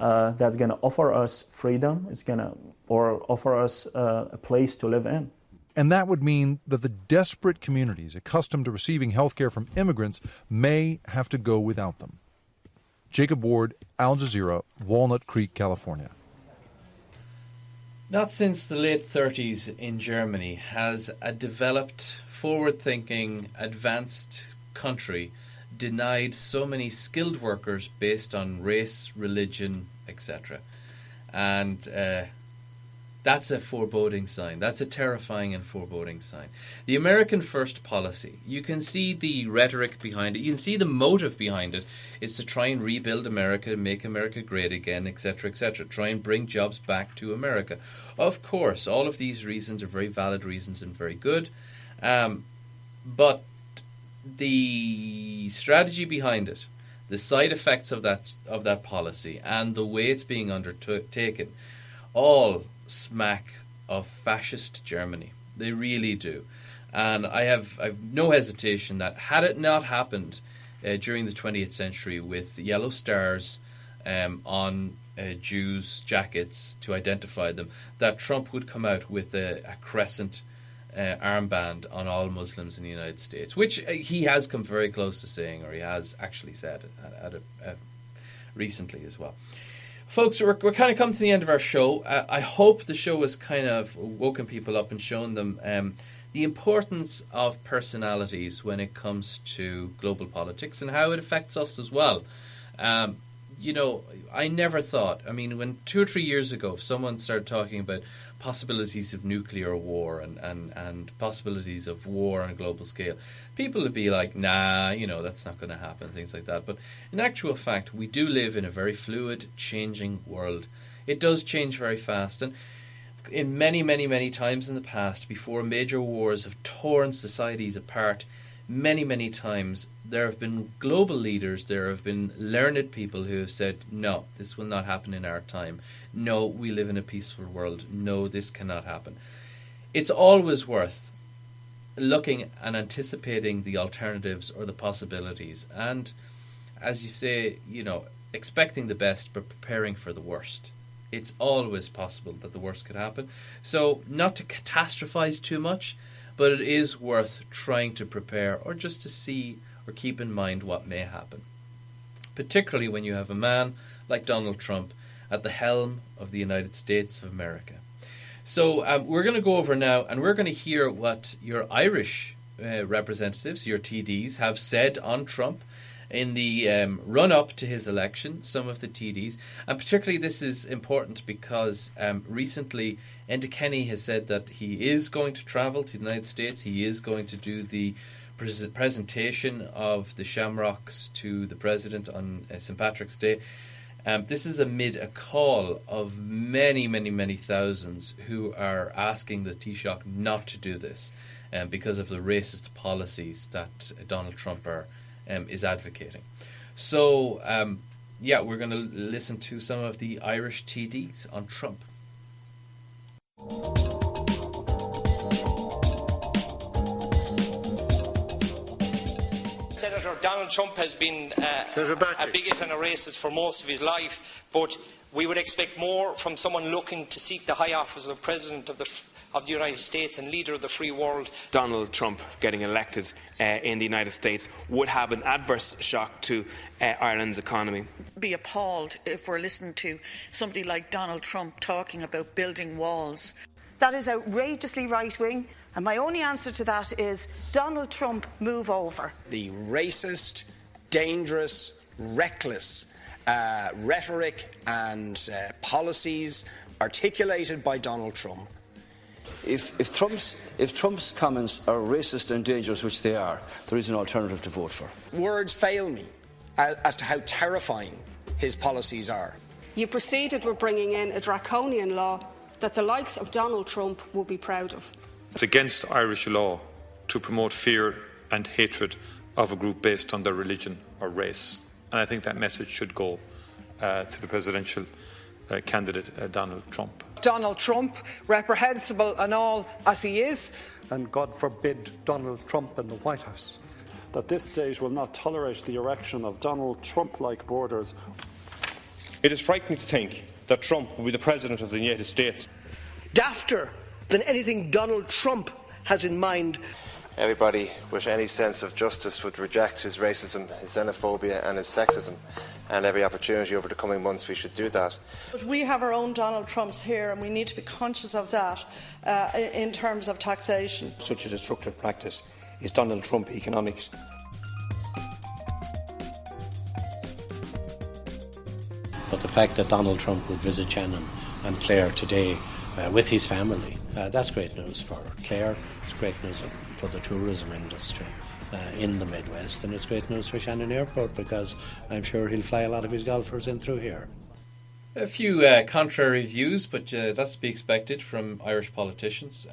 that's going to offer us freedom, or offer us a place to live in. And that would mean that the desperate communities accustomed to receiving health care from immigrants may have to go without them. Jacob Ward, Al Jazeera, Walnut Creek, California. Not since the late 30s in Germany has a developed, forward-thinking, advanced country denied so many skilled workers based on race, religion, etc. And that's a foreboding sign. That's a terrifying and foreboding sign. The American First policy, you can see the rhetoric behind it. You can see the motive behind it. It's to try and rebuild America, make America great again, etc., etc. Try and bring jobs back to America. Of course, all of these reasons are very valid reasons and very good. But the strategy behind it, the side effects of that policy, and the way it's being undertaken, all smack of fascist Germany. They really do. And I've no hesitation that had it not happened during the 20th century with yellow stars on Jews' jackets to identify them, that Trump would come out with a crescent armband on all Muslims in the United States, which he has come very close to saying, or he has actually said recently as well. Folks, we're kind of come to the end of our show. I hope the show has kind of woken people up and shown them the importance of personalities when it comes to global politics and how it affects us as well. You know, I never thought, I mean, when 2 or 3 years ago, if someone started talking about possibilities of nuclear war and possibilities of war on a global scale, people would be like, nah, you know, that's not going to happen, things like that. But in actual fact, we do live in a very fluid, changing world. It does change very fast. And in many, many, many times in the past, before major wars have torn societies apart, many, many times there have been global leaders, there have been learned people who have said, no, this will not happen in our time. No, we live in a peaceful world. No, this cannot happen. It's always worth looking and anticipating the alternatives or the possibilities. And as you say, you know, expecting the best but preparing for the worst. It's always possible that the worst could happen. So not to catastrophize too much, but it is worth trying to prepare or just to see or keep in mind what may happen. Particularly when you have a man like Donald Trump at the helm of the United States of America. So we're going to go over now and we're going to hear what your Irish representatives, your TDs, have said on Trump in the run-up to his election, some of the TDs. And particularly this is important because recently Enda Kenny has said that he is going to travel to the United States. He is going to do the presentation of the Shamrocks to the President on St. Patrick's Day. This is amid a call of many, many, many thousands who are asking the Taoiseach not to do this because of the racist policies that Donald Trump is advocating. So, we're going to listen to some of the Irish TDs on Trump. Senator Donald Trump has been a bigot and a racist for most of his life, but we would expect more from someone looking to seek the high office of President of the United States and leader of the free world. Donald Trump getting elected in the United States would have an adverse shock to Ireland's economy. Be appalled if we're listening to somebody like Donald Trump talking about building walls. That is outrageously right-wing, and my only answer to that is Donald Trump, move over. The racist, dangerous, reckless rhetoric and policies articulated by Donald Trump. If Trump's comments are racist and dangerous, which they are, there is an alternative to vote for. Words fail me as to how terrifying his policies are. You proceeded with bringing in a draconian law that the likes of Donald Trump will be proud of. It's against Irish law to promote fear and hatred of a group based on their religion or race. And I think that message should go to the presidential candidate, Donald Trump. Donald Trump, reprehensible and all as he is. And God forbid Donald Trump in the White House. That this state will not tolerate the erection of Donald Trump-like borders. It is frightening to think that Trump will be the President of the United States. Dafter than anything Donald Trump has in mind. Everybody with any sense of justice would reject his racism, his xenophobia and his sexism, and every opportunity over the coming months we should do that. But we have our own Donald Trumps here, and we need to be conscious of that in terms of taxation. Such a destructive practice is Donald Trump economics. But the fact that Donald Trump would visit Shannon and Clare today with his family, that's great news for Clare, it's great news for the tourism industry in the Midwest, and it's great news for Shannon Airport because I'm sure he'll fly a lot of his golfers in through here. A few contrary views, but that's to be expected from Irish politicians.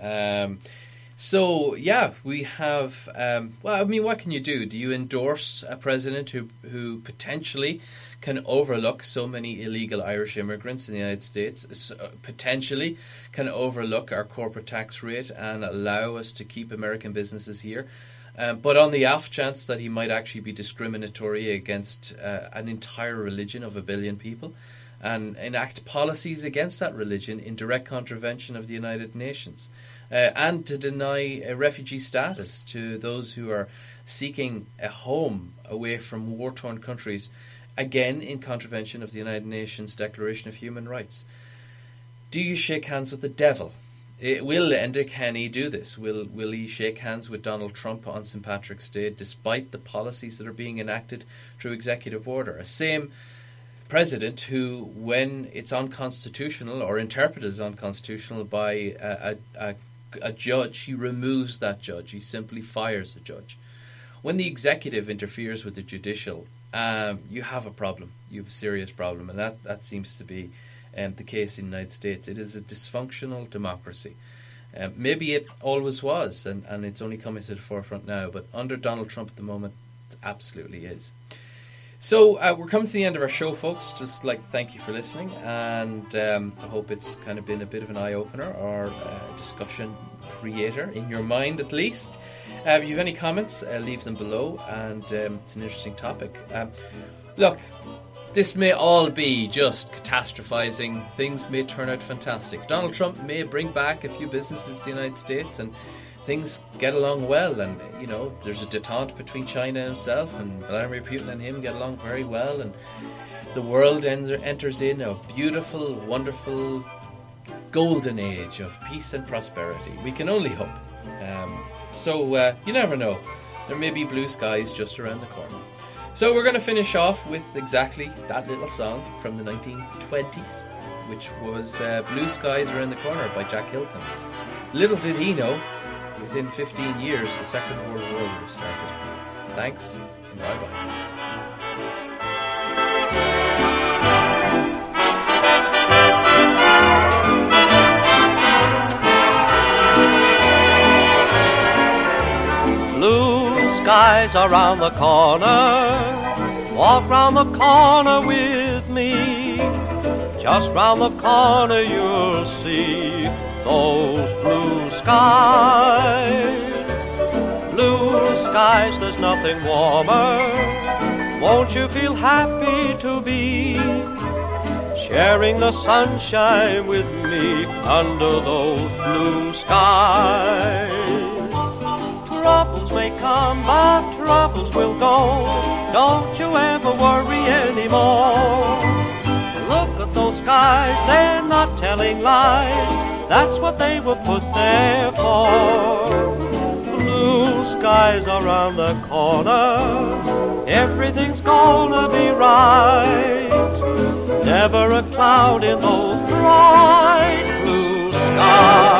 So, yeah, we have... well, I mean, what can you do? Do you endorse a president who potentially can overlook so many illegal Irish immigrants in the United States, potentially can overlook our corporate tax rate and allow us to keep American businesses here? But on the off chance that he might actually be discriminatory against an entire religion of 1 billion people and enact policies against that religion in direct contravention of the United Nations, and to deny a refugee status to those who are seeking a home away from war-torn countries, again in contravention of the United Nations Declaration of Human Rights. Do you shake hands with the devil? Will Enda Kenny do this? Will he shake hands with Donald Trump on St. Patrick's Day despite the policies that are being enacted through executive order? A same president who, when it's unconstitutional or interpreted as unconstitutional by a judge, he removes that judge. He simply fires a judge. When the executive interferes with the judicial, you have a problem. You have a serious problem, and that seems to be the case in the United States. It is a dysfunctional democracy. Maybe it always was, and it's only coming to the forefront now, but under Donald Trump at the moment, it absolutely is. So we're coming to the end of our show, folks. Just like to thank you for listening, and I hope it's kind of been a bit of an eye-opener or discussion creator in your mind at least. If you have any comments, leave them below, and it's an interesting topic. Look, this may all be just catastrophizing. Things may turn out fantastic. Donald Trump may bring back a few businesses to the United States and things get along well, and there's a detente between China himself and Vladimir Putin and him get along very well, and the world enters in a beautiful, wonderful golden age of peace and prosperity. We can only hope. So you never know. There may be blue skies just around the corner. So we're going to finish off with exactly that little song from the 1920s, which was Blue Skies Around the Corner by Jack Hilton. Little did he know, within 15 years, the Second World War would have started. Thanks, and bye-bye. Blue skies around the corner, walk round the corner with me. Just round the corner you'll see those blue skies. Blue skies, there's nothing warmer. Won't you feel happy to be sharing the sunshine with me under those blue skies? Troubles may come, but troubles will go. Don't you ever worry anymore. Look at those skies, they're not telling lies. That's what they were put there for. Blue skies around the corner, everything's gonna be right. Never a cloud in those bright blue skies.